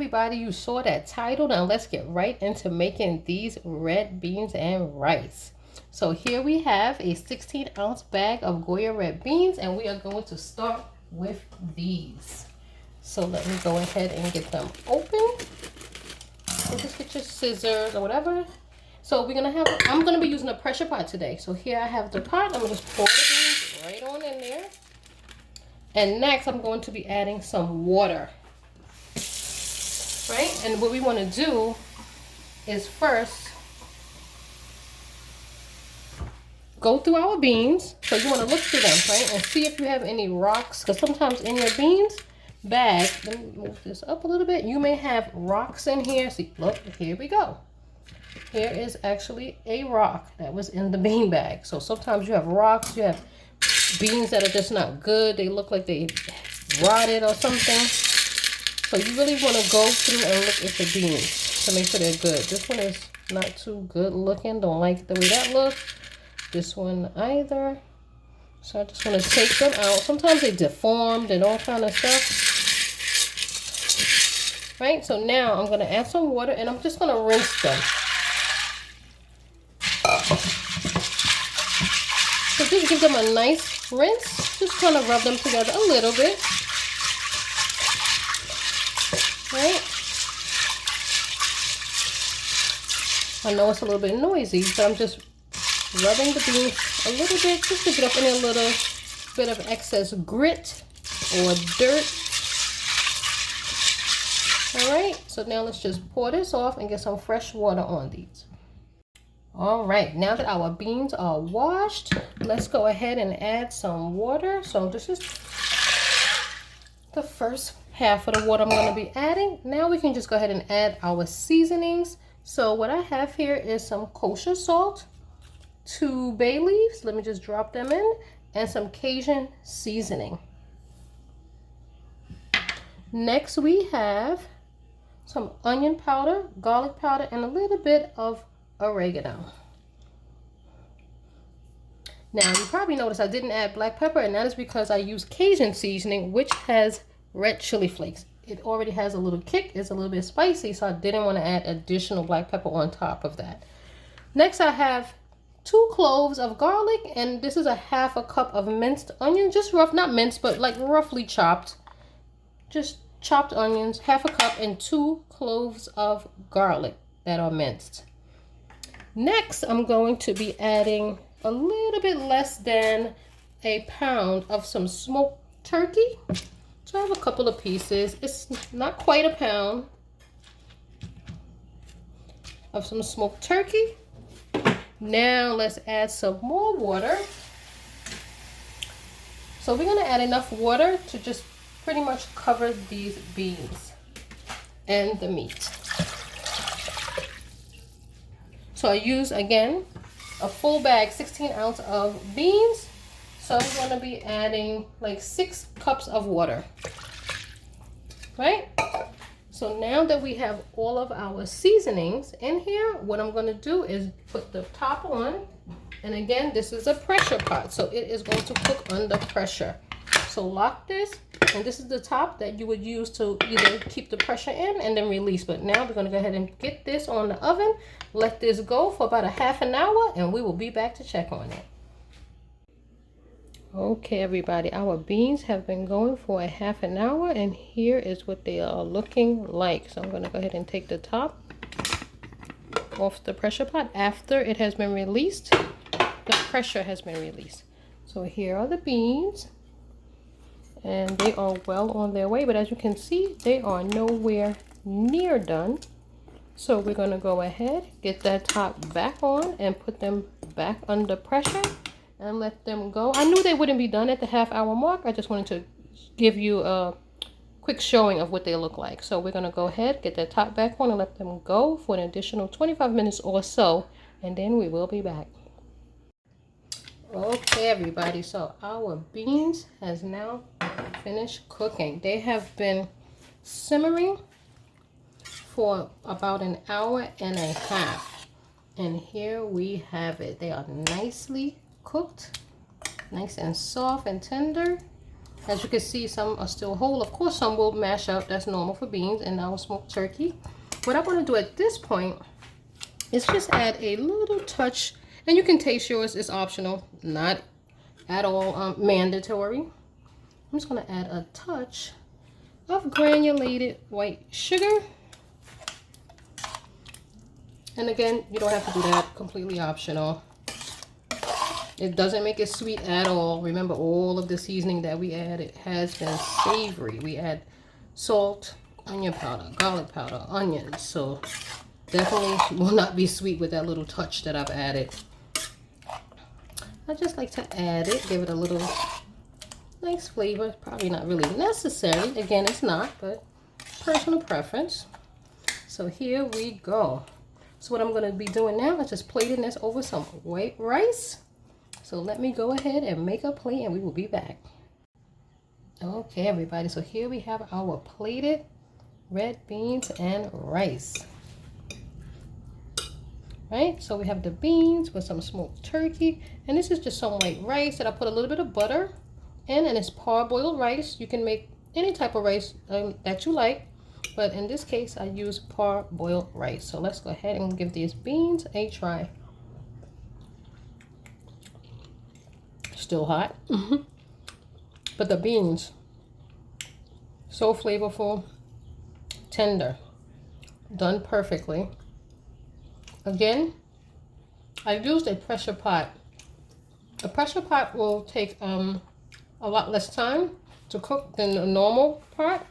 everybody, you saw that title. Now let's get right into making these red beans and rice. So here we have a 16-ounce bag of Goya red beans, and we are going to start with these. So let me go ahead and get them open. So just get your scissors or whatever. So I'm gonna be using a pressure pot today. So here I have the pot. I'm gonna just pour the beans right on in there. And next I'm going to be adding some water. Right? And what we want to do is first go through our beans. So you want to look through them, right? And see if you have any rocks. Because sometimes in your beans bag, let me move this up a little bit. You may have rocks in here. See, look, here we go. Here is actually a rock that was in the bean bag. So sometimes you have rocks. You have beans that are just not good. They look like they rotted or something. So you really want to go through and look at the beans to make sure they're good. This one is not too good looking. Don't like the way that looks. This one either. So I just want to take them out. Sometimes they deformed and all kind of stuff. Right? So now I'm going to add some water and I'm just going to rinse them. So just give them a nice rinse. Just kind of rub them together a little bit. Right? I know it's a little bit noisy, but I'm just rubbing the beans a little bit just to get up any little bit of excess grit or dirt. Alright, so now let's just pour this off and get some fresh water on these. Alright, now that our beans are washed, let's go ahead and add some water. So this is the first half of the water I'm going to be adding. Now we can just go ahead and add our seasonings. So what I have here is some kosher salt, 2 bay leaves, let me just drop them in, and some Cajun seasoning. Next we have some onion powder, garlic powder, and a little bit of oregano. Now you probably noticed I didn't add black pepper, and that is because I use Cajun seasoning, which has red chili flakes. It already has a little kick. It's a little bit spicy, so I didn't want to add additional black pepper on top of that. Next I have 2 cloves of garlic, and this is a half a cup of minced onion, just rough, not minced, but like roughly chopped. Just chopped onions, half a cup, and 2 cloves of garlic that are minced. Next I'm going to be adding a little bit less than a pound of some smoked turkey. So I have a couple of pieces. It's not quite a pound of some smoked turkey. Now let's add some more water. So we're going to add enough water to just pretty much cover these beans and the meat. So I use, again, a full bag, 16 ounce of beans. So I'm going to be adding like 6 cups of water, right? So now that we have all of our seasonings in here, what I'm going to do is put the top on. And again, this is a pressure pot, so it is going to cook under pressure. So lock this, and this is the top that you would use to either keep the pressure in and then release. But now we're going to go ahead and get this on the oven, let this go for about a half an hour, and we will be back to check on it. Okay, everybody, our beans have been going for a half an hour, and here is what they are looking like. So I'm going to go ahead and take the top off the pressure pot. After it has been released, the pressure has been released. So here are the beans, and they are well on their way, but as you can see, they are nowhere near done. So we're going to go ahead, get that top back on, and put them back under pressure and let them go. I knew they wouldn't be done at the half-hour mark. I just wanted to give you a quick showing of what they look like. So we're going to go ahead, get that top back on, and let them go for an additional 25 minutes or so, and then we will be back. Okay, everybody, so our beans has now finished cooking. They have been simmering for about an hour and a half, and here we have it. They are nicely cooked, nice and soft and tender. As you can see, some are still whole. Of course, some will mash up. That's normal for beans and our smoked turkey. What I want to do at this point is just add a little touch, and you can taste yours. It's optional, not at all mandatory. I'm just going to add a touch of granulated white sugar. And again, you don't have to do that, completely optional. It doesn't make it sweet at all. Remember, all of the seasoning that we added has been savory. We add salt, onion powder, garlic powder, onions. So definitely will not be sweet with that little touch that I've added. I just like to add it, give it a little nice flavor. Probably not really necessary. Again, it's not, but personal preference. So here we go. So what I'm going to be doing now is just plating this over some white rice. So let me go ahead and make a plate and we will be back. Okay, everybody. So here we have our plated red beans and rice. Right, so we have the beans with some smoked turkey, and this is just some white rice that I put a little bit of butter in, and it's parboiled rice. You can make any type of rice that you like, but in this case I use parboiled rice. So let's go ahead and give these beans a try. Still hot. But the beans, so flavorful, tender, done perfectly. Again, I used a pressure pot. A pressure pot will take a lot less time to cook than a normal pot.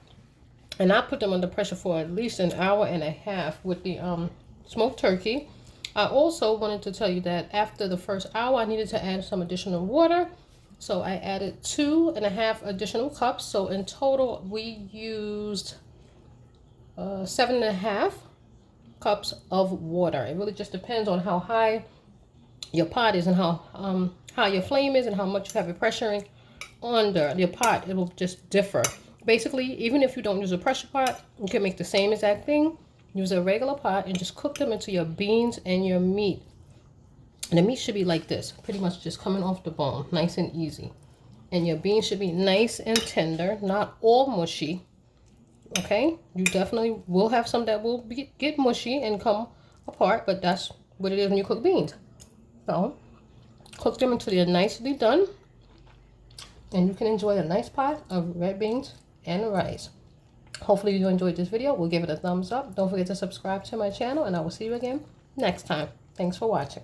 And I put them under pressure for at least an hour and a half with the smoked turkey. I also wanted to tell you that after the first hour, I needed to add some additional water. So I added 2.5 additional cups. So in total, we used 7.5 cups of water. It really just depends on how high your pot is and how your flame is and how much you have it pressuring under your pot. It will just differ. Basically, even if you don't use a pressure pot, you can make the same exact thing. Use a regular pot and just cook them into your beans and your meat. And the meat should be like this, pretty much just coming off the bone, nice and easy. And your beans should be nice and tender, not all mushy. Okay, you definitely will have some that will get mushy and come apart, but that's what it is when you cook beans. So cook them until they're nicely done, and you can enjoy a nice pot of red beans and rice. Hopefully you enjoyed this video. We'll give it a thumbs up. Don't forget to subscribe to my channel, and I will see you again next time. Thanks for watching.